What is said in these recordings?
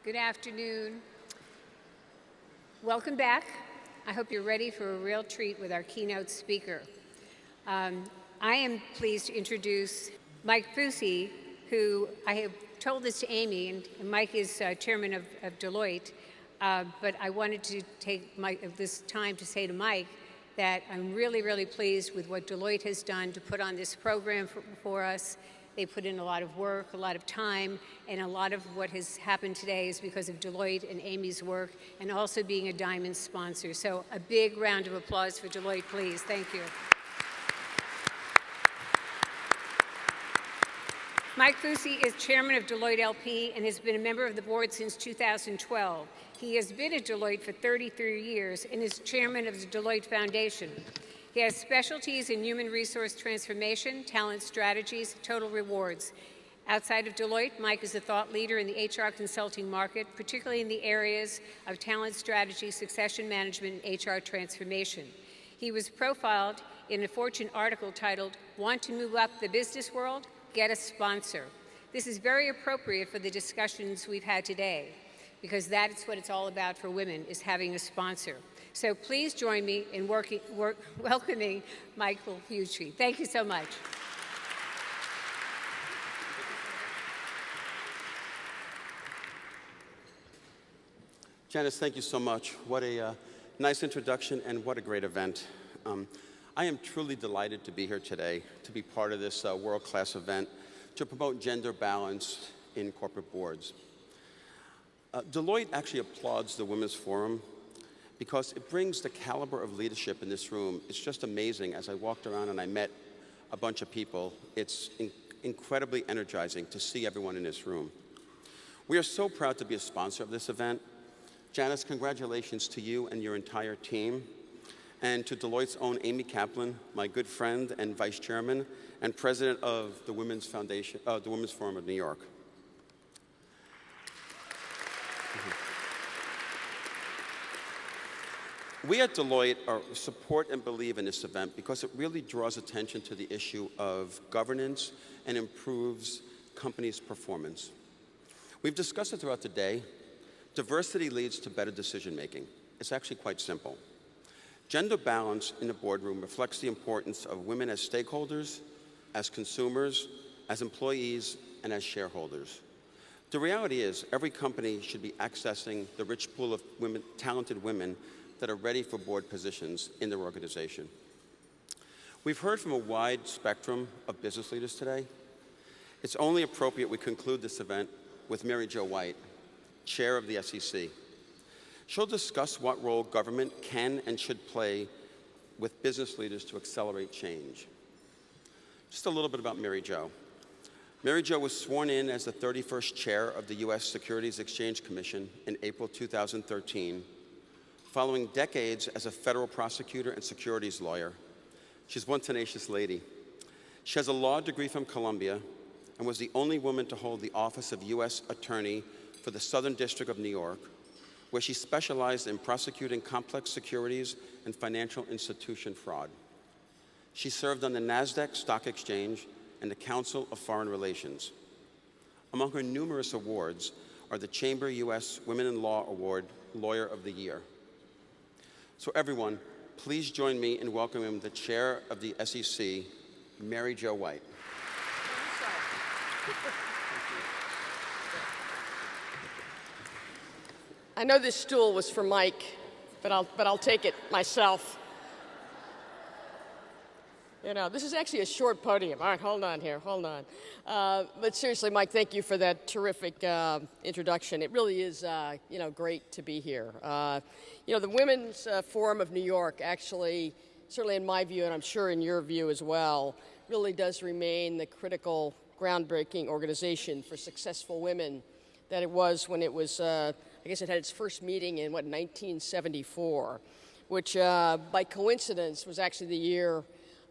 Good afternoon. Welcome back. I hope you're ready for a real treat with our keynote speaker. I am pleased to introduce Mike Fusi, who I have told this to Amy, and Mike is chairman of Deloitte, but I wanted to take this time to say to Mike that I'm really, really pleased with what Deloitte has done to put on this program for us. They put in a lot of work, a lot of time, and a lot of what has happened today is because of Deloitte and Amy's work, and also being a Diamond sponsor. So a big round of applause for Deloitte, please. Thank you. Mike Fusi is chairman of Deloitte LP and has been a member of the board since 2012. He has been at Deloitte for 33 years and is chairman of the Deloitte Foundation. He has specialties in human resource transformation, talent strategies, total rewards. Outside of Deloitte, Mike is a thought leader in the HR consulting market, particularly in the areas of talent strategy, succession management, and HR transformation. He was profiled in a Fortune article titled, "Want to Move Up the Business World? Get a Sponsor." This is very appropriate for the discussions we've had today, because that's what it's all about for women, is having a sponsor. So please join me in welcoming Michael Fusi. Thank you so much. Janice, thank you so much. What a nice introduction and what a great event. I am truly delighted to be here today, to be part of this world-class event to promote gender balance in corporate boards. Deloitte actually applauds the Women's Forum because it brings the caliber of leadership in this room. It's just amazing. As I walked around and I met a bunch of people, it's incredibly energizing to see everyone in this room. We are so proud to be a sponsor of this event. Janice, congratulations to you and your entire team, and to Deloitte's own Amy Kaplan, my good friend and vice chairman and president of the Women's Foundation, the Women's Forum of New York. We at Deloitte support and believe in this event because it really draws attention to the issue of governance and improves companies' performance. We've discussed it throughout the day. Diversity leads to better decision making. It's actually quite simple. Gender balance in the boardroom reflects the importance of women as stakeholders, as consumers, as employees, and as shareholders. The reality is every company should be accessing the rich pool of talented women that are ready for board positions in their organization. We've heard from a wide spectrum of business leaders today. It's only appropriate we conclude this event with Mary Jo White, chair of the SEC. She'll discuss what role government can and should play with business leaders to accelerate change. Just a little bit about Mary Jo. Mary Jo was sworn in as the 31st chair of the U.S. Securities Exchange Commission in April 2013. Following decades as a federal prosecutor and securities lawyer, she's one tenacious lady. She has a law degree from Columbia and was the only woman to hold the office of U.S. Attorney for the Southern District of New York, where she specialized in prosecuting complex securities and financial institution fraud. She served on the NASDAQ Stock Exchange and the Council of Foreign Relations. Among her numerous awards are the Chamber U.S. Women in Law Award, Lawyer of the Year. So everyone, please join me in welcoming the chair of the SEC, Mary Jo White. I know this stool was for Mike, but I'll take it myself. You know, this is actually a short podium. All right, hold on here, hold on. But seriously, Mike, thank you for that terrific introduction. It really is, great to be here. The Women's Forum of New York actually, certainly in my view, and I'm sure in your view as well, really does remain the critical, groundbreaking organization for successful women that it was when it was, I guess it had its first meeting in, 1974, which by coincidence was actually the year,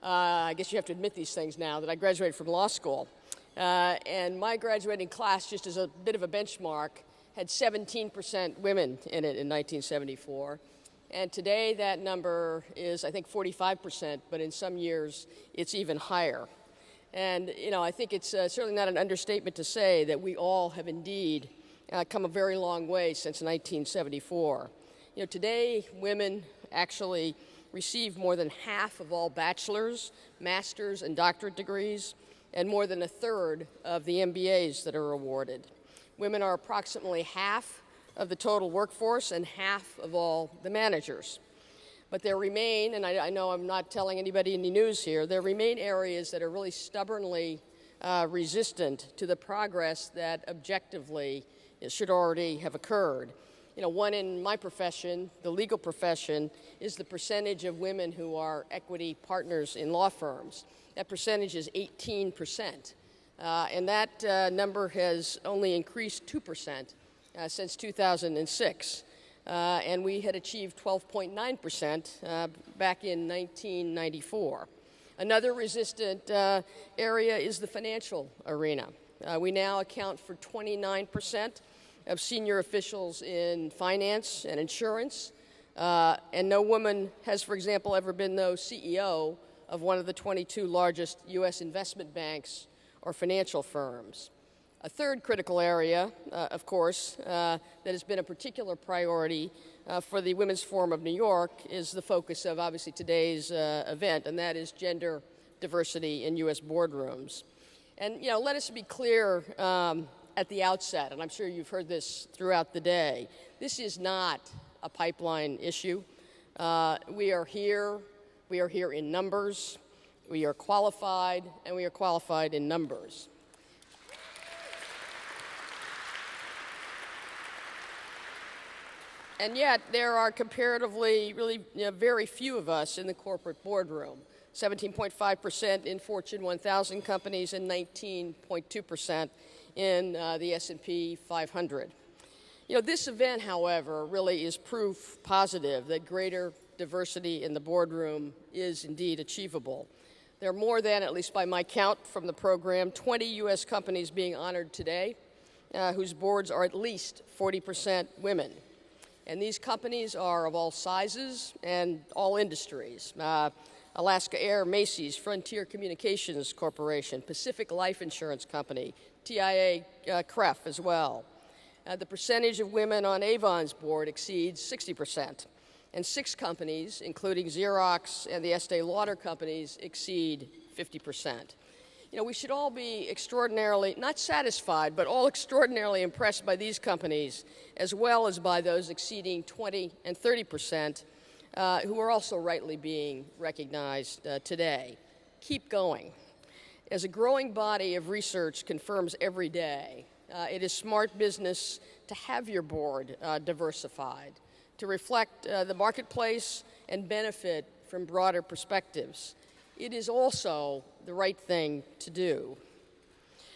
I guess you have to admit these things now, that I graduated from law school. And my graduating class, just as a bit of a benchmark, had 17% women in it in 1974. And today that number is, I think, 45%, but in some years it's even higher. And, I think it's certainly not an understatement to say that we all have indeed come a very long way since 1974. You know, today, women actually receive more than half of all bachelor's, master's, and doctorate degrees, and more than a third of the MBAs that are awarded. Women are approximately half of the total workforce and half of all the managers. But there remain, and I know I'm not telling anybody any news here, there remain areas that are really stubbornly resistant to the progress that objectively should already have occurred. You know, one in my profession, the legal profession, is the percentage of women who are equity partners in law firms. That percentage is 18%, and that number has only increased 2% since 2006. And we had achieved 12.9% back in 1994. Another resistant area is the financial arena. We now account for 29% of senior officials in finance and insurance, and no woman has, for example, ever been the CEO of one of the 22 largest U.S. investment banks or financial firms. A third critical area, of course, that has been a particular priority for the Women's Forum of New York is the focus of, obviously, today's event, and that is gender diversity in U.S. boardrooms. And, you know, let us be clear at the outset, and I'm sure you've heard this throughout the day, this is not a pipeline issue. We are here in numbers, we are qualified, and we are qualified in numbers. And yet, there are comparatively really very few of us in the corporate boardroom, 17.5% in Fortune 1000 companies and 19.2% in the S&P 500. You know, this event, however, really is proof positive that greater diversity in the boardroom is indeed achievable. There are more than, at least by my count from the program, 20 U.S. companies being honored today whose boards are at least 40% women. And these companies are of all sizes and all industries. Alaska Air, Macy's, Frontier Communications Corporation, Pacific Life Insurance Company, TIA CREF as well. The percentage of women on Avon's board exceeds 60%. And 6 companies, including Xerox and the Estee Lauder companies, exceed 50%. You know, we should all be extraordinarily, not satisfied, but all extraordinarily impressed by these companies, as well as by those exceeding 20 and 30%, who are also rightly being recognized today. Keep going. As a growing body of research confirms every day, it is smart business to have your board diversified, to reflect the marketplace and benefit from broader perspectives. It is also the right thing to do.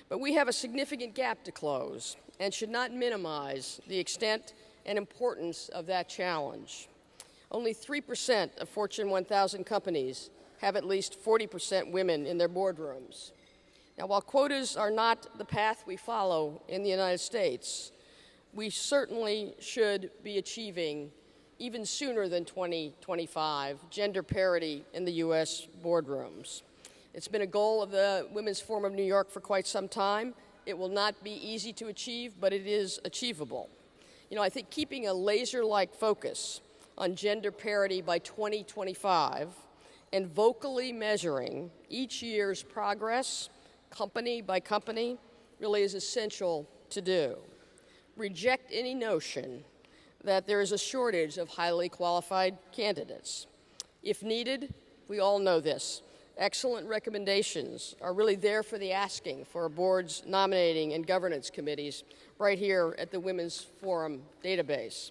But we have a significant gap to close and should not minimize the extent and importance of that challenge. Only 3% of Fortune 1000 companies have at least 40% women in their boardrooms. Now, while quotas are not the path we follow in the United States, we certainly should be achieving, even sooner than 2025, gender parity in the U.S. boardrooms. It's been a goal of the Women's Forum of New York for quite some time. It will not be easy to achieve, but it is achievable. You know, I think keeping a laser-like focus on gender parity by 2025 and vocally measuring each year's progress, company by company, really is essential to do. Reject any notion that there is a shortage of highly qualified candidates. If needed, we all know this, excellent recommendations are really there for the asking for a board's nominating and governance committees right here at the Women's Forum database.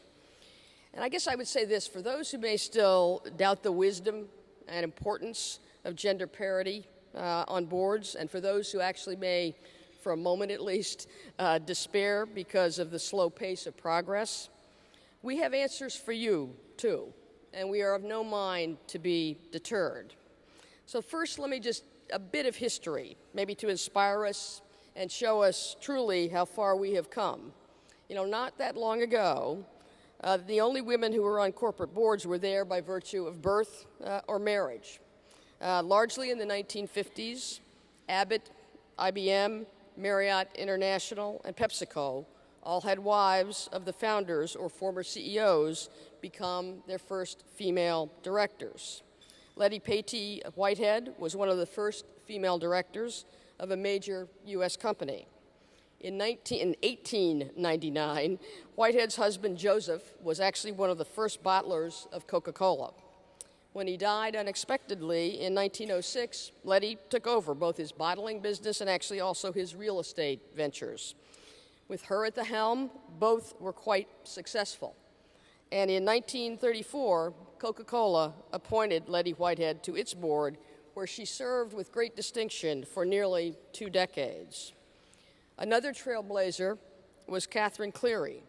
And I guess I would say this, for those who may still doubt the wisdom and importance of gender parity on boards, and for those who actually may, for a moment at least, despair because of the slow pace of progress, we have answers for you, too, and we are of no mind to be deterred. So first, let me just, a bit of history, maybe to inspire us and show us truly how far we have come. You know, not that long ago, the only women who were on corporate boards were there by virtue of birth or marriage. Largely in the 1950s, Abbott, IBM, Marriott International, and PepsiCo all had wives of the founders or former CEOs become their first female directors. Letty Patey Whitehead was one of the first female directors of a major U.S. company. In 1899, Whitehead's husband Joseph was actually one of the first bottlers of Coca-Cola. When he died unexpectedly in 1906, Letty took over both his bottling business and actually also his real estate ventures. With her at the helm, both were quite successful. And in 1934, Coca-Cola appointed Letty Whitehead to its board, where she served with great distinction for nearly 2 decades. Another trailblazer was Catherine Cleary.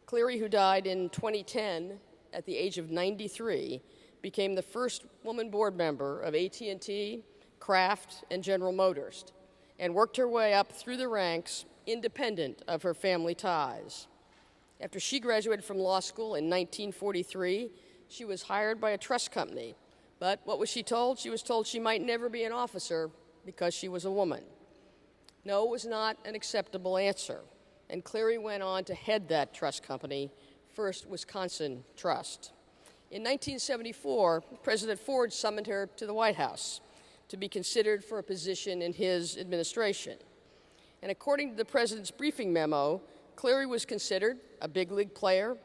Cleary, who died in 2010 at the age of 93, became the first woman board member of AT&T, Kraft, and General Motors, and worked her way up through the ranks independent of her family ties. After she graduated from law school in 1943, she was hired by a trust company. But what was she told? She was told she might never be an officer because she was a woman. No was not an acceptable answer, and Cleary went on to head that trust company, First Wisconsin Trust. In 1974, President Ford summoned her to the White House to be considered for a position in his administration. And according to the president's briefing memo, Cleary was considered a big league player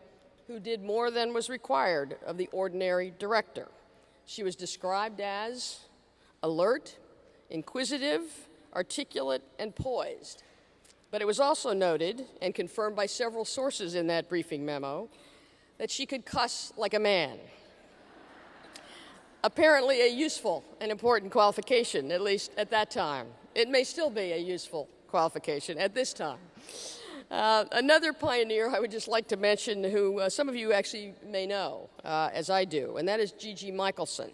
who did more than was required of the ordinary director. She was described as alert, inquisitive, articulate, and poised. But it was also noted, and confirmed by several sources in that briefing memo, that she could cuss like a man. Apparently a useful and important qualification, at least at that time. It may still be a useful qualification at this time. Another pioneer I would just like to mention, who some of you actually may know, as I do, and that is Gigi Michelson.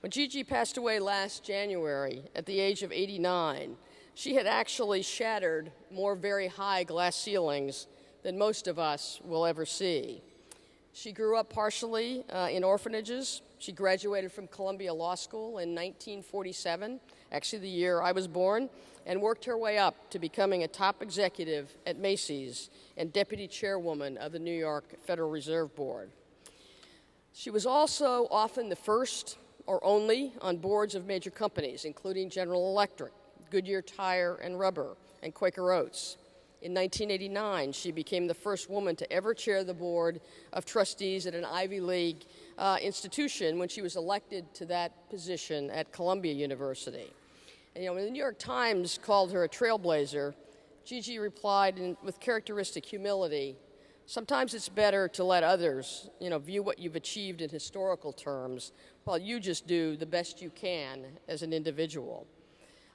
When Gigi passed away last January at the age of 89, she had actually shattered more very high glass ceilings than most of us will ever see. She grew up partially in orphanages. She graduated from Columbia Law School in 1947, actually the year I was born, and worked her way up to becoming a top executive at Macy's and deputy chairwoman of the New York Federal Reserve Board. She was also often the first or only on boards of major companies, including General Electric, Goodyear Tire and Rubber, and Quaker Oats. In 1989, she became the first woman to ever chair the board of trustees at an Ivy League institution when she was elected to that position at Columbia University. And, when the New York Times called her a trailblazer, Gigi replied with characteristic humility, "Sometimes it's better to let others, view what you've achieved in historical terms while you just do the best you can as an individual."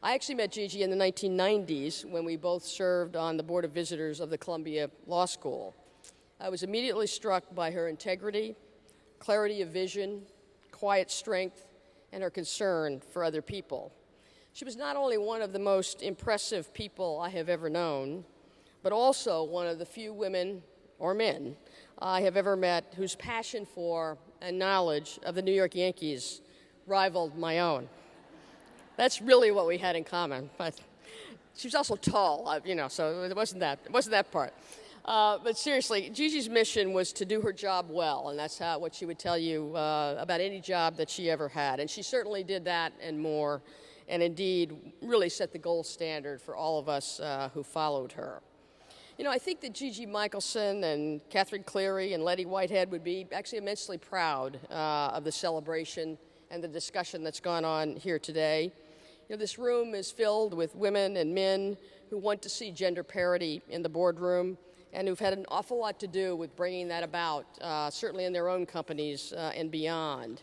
I actually met Gigi in the 1990s when we both served on the Board of Visitors of the Columbia Law School. I was immediately struck by her integrity, clarity of vision, quiet strength, and her concern for other people. She was not only one of the most impressive people I have ever known, but also one of the few women or men I have ever met whose passion for and knowledge of the New York Yankees rivaled my own. That's really what we had in common. But she was also tall, so it wasn't that part. But seriously, Gigi's mission was to do her job well, and that's what she would tell you about any job that she ever had. And she certainly did that and more, and indeed really set the gold standard for all of us who followed her. I think that Gigi Michelson and Catherine Cleary and Letty Whitehead would be actually immensely proud of the celebration and the discussion that's gone on here today. This room is filled with women and men who want to see gender parity in the boardroom and who've had an awful lot to do with bringing that about, certainly in their own companies and beyond.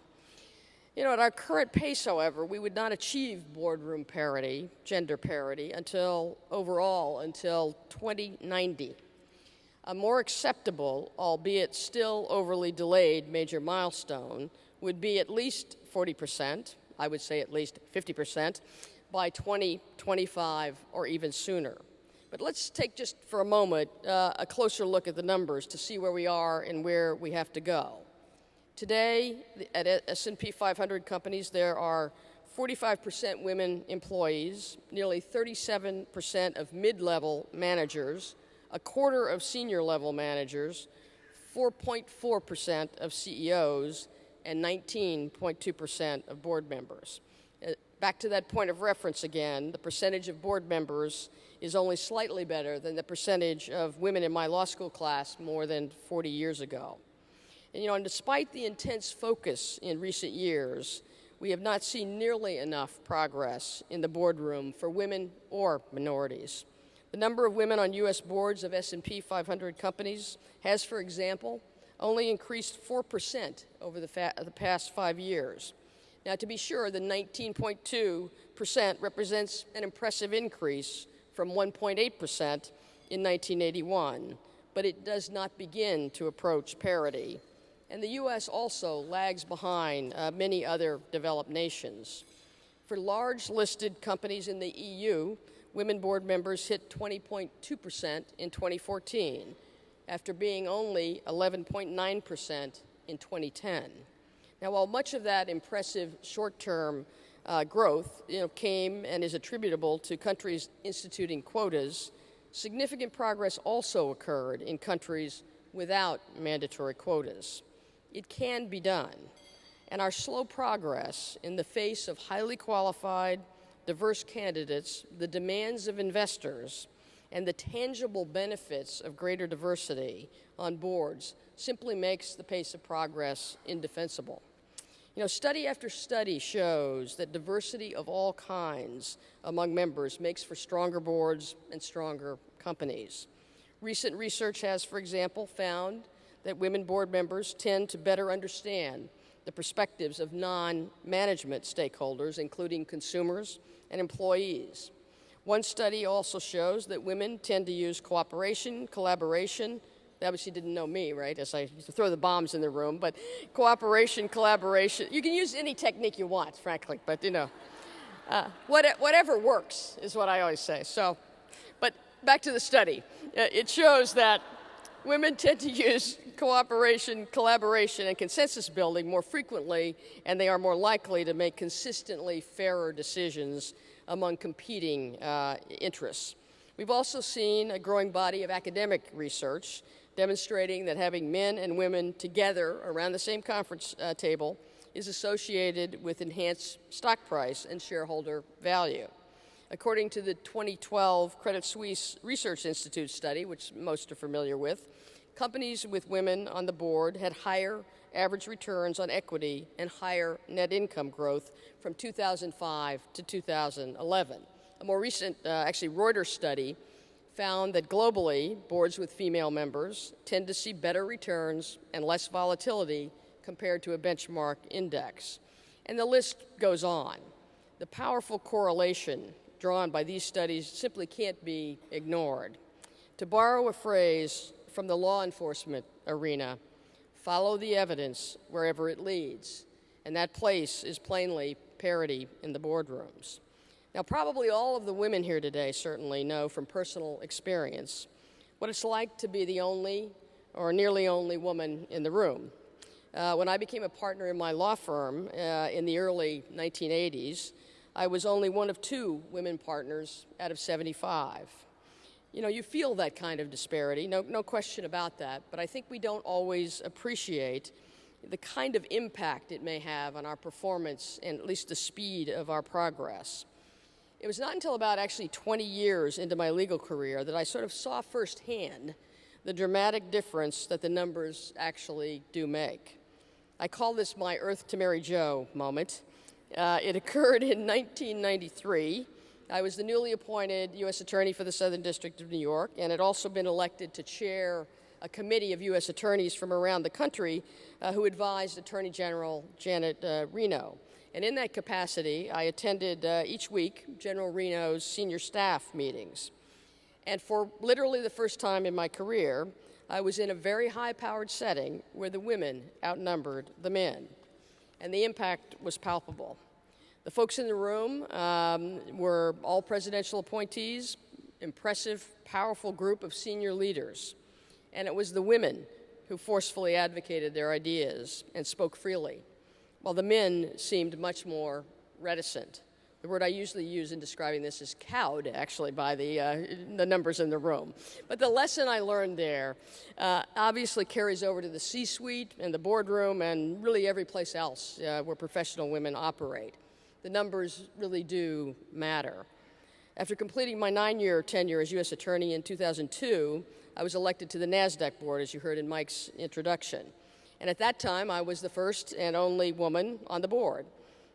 At our current pace, however, we would not achieve boardroom parity, gender parity, until 2090. A more acceptable, albeit still overly delayed, major milestone would be at least 40%, I would say at least 50%, by 2025 or even sooner. But let's take just for a moment a closer look at the numbers to see where we are and where we have to go. Today, at S&P 500 companies, there are 45% women employees, nearly 37% of mid-level managers, a quarter of senior level managers, 4.4% of CEOs, and 19.2% of board members. Back to that point of reference again, the percentage of board members is only slightly better than the percentage of women in my law school class more than 40 years ago. And despite the intense focus in recent years, we have not seen nearly enough progress in the boardroom for women or minorities. The number of women on U.S. boards of S&P 500 companies has, for example, only increased 4% over the past 5 years. Now, to be sure, the 19.2% represents an impressive increase from 1.8% in 1981, but it does not begin to approach parity. And the U.S. also lags behind many other developed nations. For large listed companies in the EU, women board members hit 20.2% in 2014, after being only 11.9% in 2010. Now, while much of that impressive short-term growth came and is attributable to countries instituting quotas, significant progress also occurred in countries without mandatory quotas. It can be done, and our slow progress in the face of highly qualified, diverse candidates, the demands of investors, and the tangible benefits of greater diversity on boards simply makes the pace of progress indefensible. Study after study shows that diversity of all kinds among members makes for stronger boards and stronger companies. Recent research has, for example, found that women board members tend to better understand the perspectives of non-management stakeholders, including consumers and employees. One study also shows that women tend to use cooperation, collaboration. They obviously didn't know me, right, as I used to throw the bombs in the room, but cooperation, collaboration. You can use any technique you want, frankly, but whatever works is what I always say. But back to the study. It shows that women tend to use cooperation, collaboration, and consensus building more frequently, and they are more likely to make consistently fairer decisions among competing interests. We've also seen a growing body of academic research demonstrating that having men and women together around the same conference table is associated with enhanced stock price and shareholder value. According to the 2012 Credit Suisse Research Institute study, which most are familiar with, companies with women on the board had higher average returns on equity and higher net income growth from 2005 to 2011. A more recent, Reuters study found that globally, boards with female members tend to see better returns and less volatility compared to a benchmark index. And the list goes on. The powerful correlation drawn by these studies simply can't be ignored. To borrow a phrase from the law enforcement arena, follow the evidence wherever it leads, and that place is plainly parity in the boardrooms. Now, probably all of the women here today certainly know from personal experience what it's like to be the only or nearly only woman in the room. When I became a partner in my law firm in the early 1980s, I was only one of 2 women partners out of 75. You feel that kind of disparity, no question about that, but I think we don't always appreciate the kind of impact it may have on our performance and at least the speed of our progress. It was not until about 20 years into my legal career that I sort of saw firsthand the dramatic difference that the numbers actually do make. I call this my Earth to Mary Jo moment. It occurred in 1993. I was the newly appointed U.S. Attorney for the Southern District of New York and had also been elected to chair a committee of U.S. attorneys from around the country who advised Attorney General Janet Reno. And in that capacity, I attended each week General Reno's senior staff meetings. And for literally the first time in my career, I was in a very high-powered setting where the women outnumbered the men. And the impact was palpable. The folks in the room were all presidential appointees, impressive, powerful group of senior leaders. And it was the women who forcefully advocated their ideas and spoke freely, while the men seemed much more reticent. The The word I usually use in describing this is cowed, actually, by the numbers in the room. But the lesson I learned there obviously carries over to the C-suite and the boardroom and really every place else where professional women operate. The numbers really do matter. After completing my 9-year tenure as U.S. Attorney in 2002, I was elected to the NASDAQ board, as you heard in Mike's introduction. And at that time, I was the first and only woman on the board.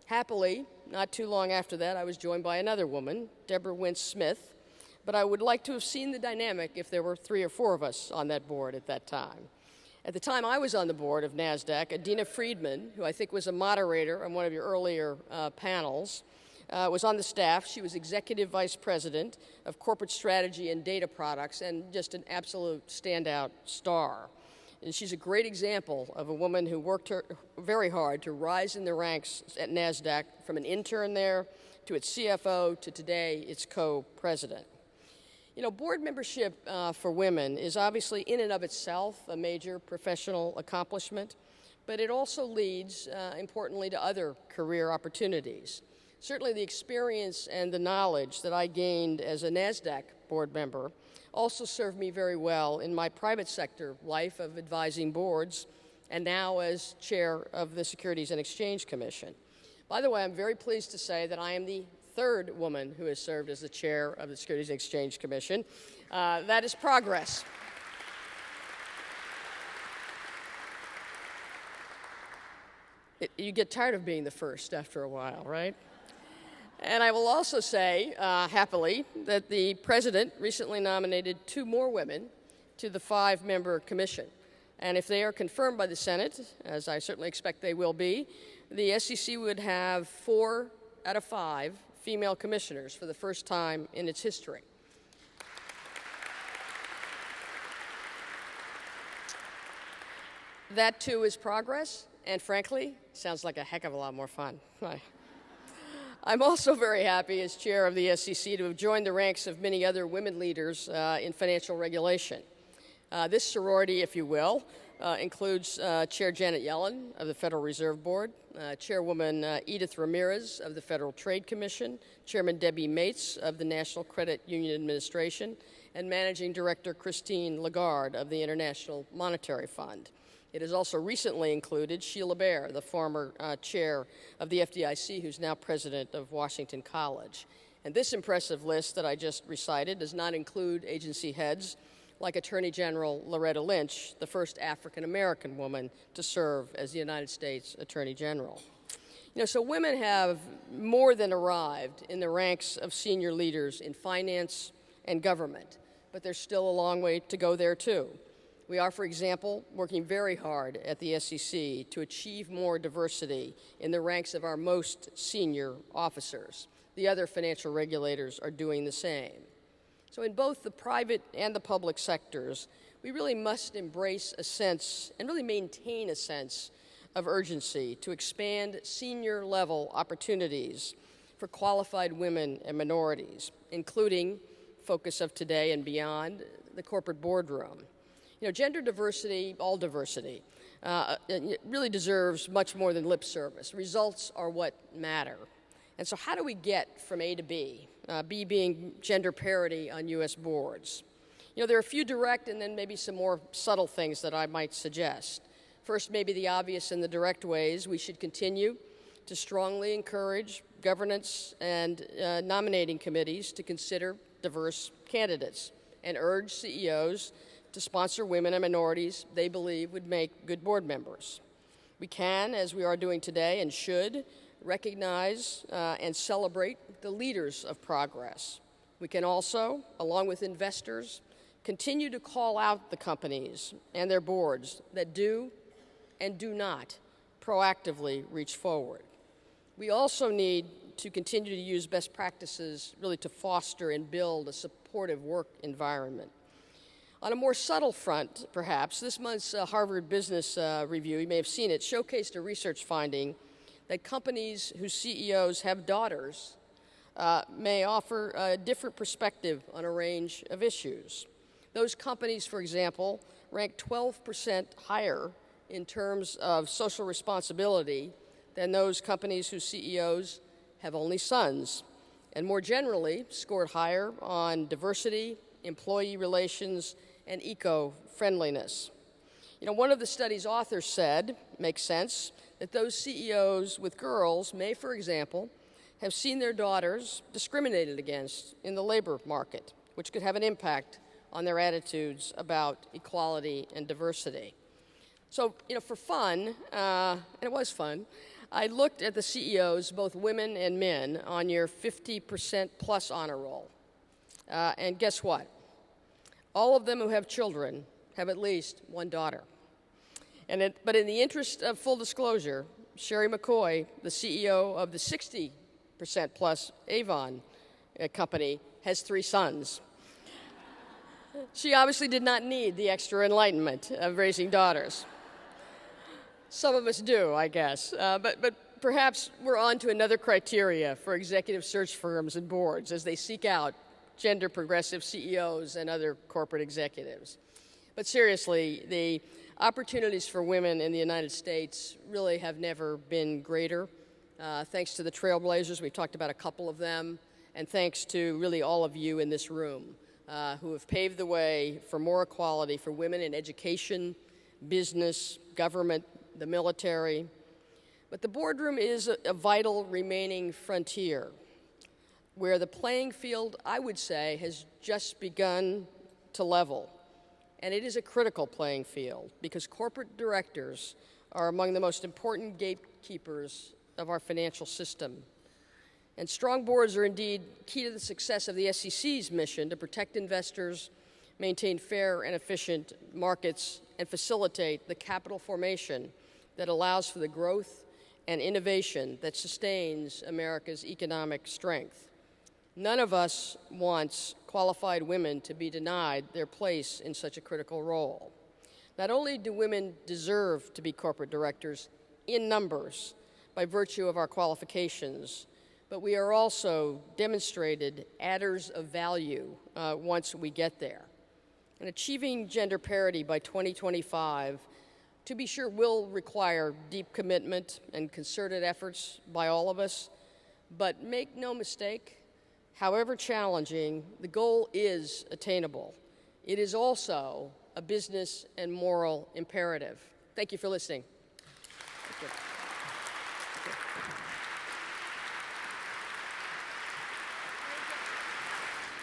Happily, not too long after that, I was joined by another woman, Deborah Wentz-Smith, but I would like to have seen the dynamic if there were 3 or 4 of us on that board at that time. At the time I was on the board of NASDAQ, Adina Friedman, who I think was a moderator on one of your earlier panels, was on the staff. She was Executive Vice President of Corporate Strategy and Data Products and just an absolute standout star. And she's a great example of a woman who worked very hard to rise in the ranks at NASDAQ from an intern there to its CFO to today its co-president. You know, board membership for women is obviously in and of itself a major professional accomplishment, but it also leads, importantly, to other career opportunities. Certainly the experience and the knowledge that I gained as a NASDAQ board member also served me very well in my private sector life of advising boards and now as chair of the Securities and Exchange Commission. By the way, I'm very pleased to say that I am the 3rd woman who has served as the chair of the Securities and Exchange Commission. That is progress. You get tired of being the first after a while, right? And I will also say, happily, that the president recently nominated 2 more women to the 5-member commission. And if they are confirmed by the Senate, as I certainly expect they will be, the SEC would have 4 out of 5 female commissioners for the first time in its history. That, too, is progress, and frankly, sounds like a heck of a lot more fun. I'm also very happy as chair of the SEC to have joined the ranks of many other women leaders in financial regulation. This sorority, if you will, includes Chair Janet Yellen of the Federal Reserve Board, Chairwoman Edith Ramirez of the Federal Trade Commission, Chairman Debbie Mates of the National Credit Union Administration, and Managing Director Christine Lagarde of the International Monetary Fund. It has also recently included Sheila Bair, the former chair of the FDIC, who's now president of Washington College. And this impressive list that I just recited does not include agency heads like Attorney General Loretta Lynch, the first African-American woman to serve as the United States Attorney General. You know, so women have more than arrived in the ranks of senior leaders in finance and government, but there's still a long way to go there, too. We are, for example, working very hard at the SEC to achieve more diversity in the ranks of our most senior officers. The other financial regulators are doing the same. So in both the private and the public sectors, we really must embrace a sense and really maintain a sense of urgency to expand senior-level opportunities for qualified women and minorities, including, focus of today and beyond, the corporate boardroom. You know, gender diversity, all diversity, it really deserves much more than lip service. Results are what matter. And so how do we get from A to B, B being gender parity on U.S. boards? You know, there are a few direct and then maybe some more subtle things that I might suggest. First, maybe the obvious and the direct ways. We should continue to strongly encourage governance and nominating committees to consider diverse candidates and urge CEOs to sponsor women and minorities they believe would make good board members. We can, as we are doing today, and should, recognize and celebrate the leaders of progress. We can also, along with investors, continue to call out the companies and their boards that do and do not proactively reach forward. We also need to continue to use best practices really to foster and build a supportive work environment. On a more subtle front, perhaps, this month's Harvard Business Review, you may have seen it, showcased a research finding that companies whose CEOs have daughters may offer a different perspective on a range of issues. Those companies, for example, rank 12% higher in terms of social responsibility than those companies whose CEOs have only sons, and more generally, scored higher on diversity, employee relations, and eco-friendliness. You know, one of the study's authors said, makes sense, that those CEOs with girls may, for example, have seen their daughters discriminated against in the labor market, which could have an impact on their attitudes about equality and diversity. So, you know, for fun, and it was fun, I looked at the CEOs, both women and men, on your 50% plus honor roll. And guess what? All of them who have children have at least one daughter. But in the interest of full disclosure, Sherry McCoy, the CEO of the 60% plus Avon company, has 3 sons. She obviously did not need the extra enlightenment of raising daughters. Some of us do, I guess. But perhaps we're on to another criteria for executive search firms and boards as they seek out gender progressive CEOs and other corporate executives. But seriously, the opportunities for women in the United States really have never been greater. Thanks to the trailblazers, we've talked about a couple of them, and thanks to really all of you in this room who have paved the way for more equality for women in education, business, government, the military. But the boardroom is a vital remaining frontier where the playing field, I would say, has just begun to level. And it is a critical playing field because corporate directors are among the most important gatekeepers of our financial system. And strong boards are indeed key to the success of the SEC's mission to protect investors, maintain fair and efficient markets, and facilitate the capital formation that allows for the growth and innovation that sustains America's economic strength. None of us wants qualified women to be denied their place in such a critical role. Not only do women deserve to be corporate directors in numbers by virtue of our qualifications, but we are also demonstrated adders of value once we get there. And achieving gender parity by 2025, to be sure, will require deep commitment and concerted efforts by all of us, but make no mistake, however challenging, the goal is attainable. It is also a business and moral imperative. Thank you for listening. Thank you.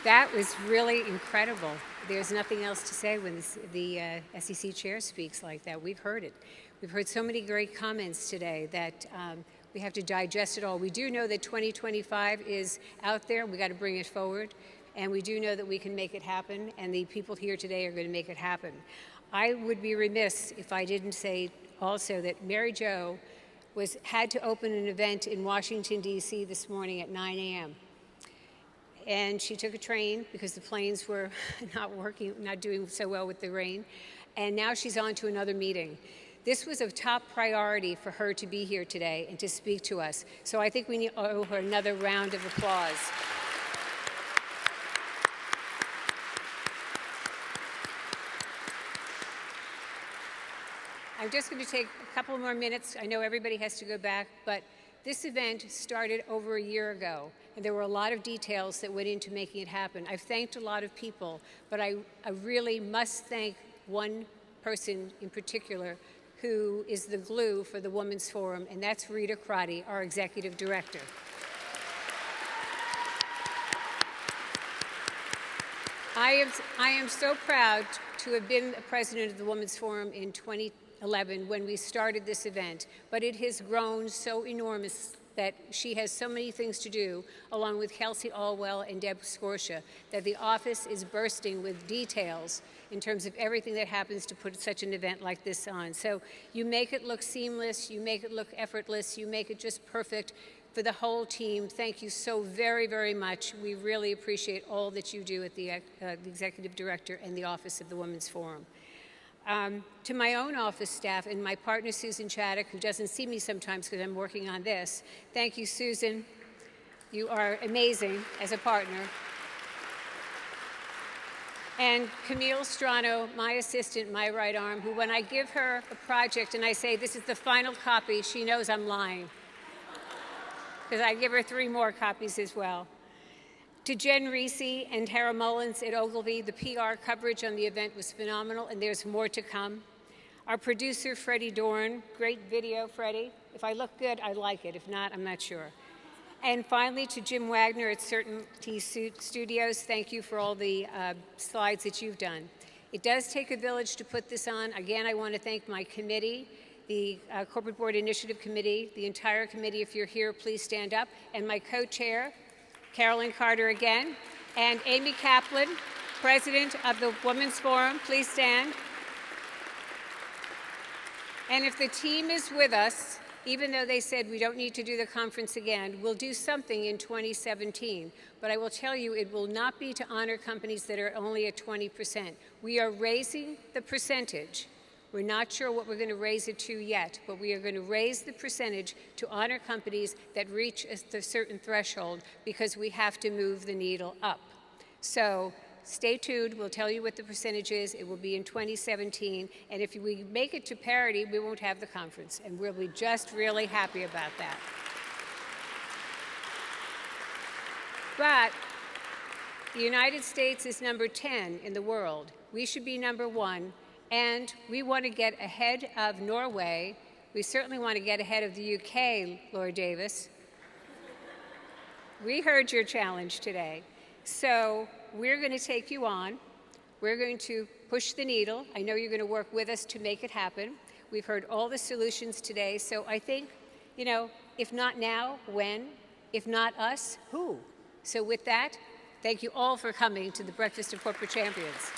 That was really incredible. There's nothing else to say when the SEC chair speaks like that. We've heard it. We've heard so many great comments today that we have to digest it all. We do know that 2025 is out there. We got to bring it forward. And we do know that we can make it happen. And the people here today are going to make it happen. I would be remiss if I didn't say also that Mary Jo had to open an event in Washington, D.C. this morning at 9 a.m. And she took a train because the planes were not working, not doing so well with the rain. And now she's on to another meeting. This was a top priority for her to be here today and to speak to us. So I think we owe her another round of applause. I'm just going to take a couple more minutes. I know everybody has to go back, but this event started over a year ago, and there were a lot of details that went into making it happen. I've thanked a lot of people, but I really must thank one person in particular who is the glue for the Women's Forum, and that's Rita Crotty, our executive director. I am so proud to have been the president of the Women's Forum in 2011 when we started this event, but it has grown so enormous that she has so many things to do, along with Kelsey Alwell and Deb Scorsia, that the office is bursting with details in terms of everything that happens to put such an event like this on. So you make it look seamless, you make it look effortless, you make it just perfect. For the whole team, thank you so very, very much. We really appreciate all that you do at the Executive Director and the Office of the Women's Forum. To my own office staff and my partner, Susan Chaddock, who doesn't see me sometimes because I'm working on this. Thank you, Susan. You are amazing as a partner. And Camille Strano, my assistant, my right arm, who when I give her a project and I say, this is the final copy, she knows I'm lying. because I give her 3 more copies as well. To Jen Reese and Tara Mullins at Ogilvy, the PR coverage on the event was phenomenal, and there's more to come. Our producer, Freddie Dorn, great video, Freddie. If I look good, I like it. If not, I'm not sure. And finally, to Jim Wagner at Certainty Studios, thank you for all the slides that you've done. It does take a village to put this on. Again, I want to thank my committee, the Corporate Board Initiative Committee, the entire committee. If you're here, please stand up. And my co-chair, Carolyn Carter again, and Amy Kaplan, president of the Women's Forum, please stand. And if the team is with us, even though they said we don't need to do the conference again, we'll do something in 2017. But I will tell you, it will not be to honor companies that are only at 20%. We are raising the percentage. We're not sure what we're going to raise it to yet, but we are going to raise the percentage to honor companies that reach a certain threshold because we have to move the needle up. So stay tuned. We'll tell you what the percentage is. It will be in 2017. And if we make it to parity, we won't have the conference. And we'll be just really happy about that. But the United States is number 10 in the world. We should be number 1. And we want to get ahead of Norway. We certainly want to get ahead of the UK, Laura Davis. We heard your challenge today. So we're going to take you on. We're going to push the needle. I know you're going to work with us to make it happen. We've heard all the solutions today. So I think, you know, if not now, when? If not us, who? So with that, thank you all for coming to the Breakfast of Corporate Champions.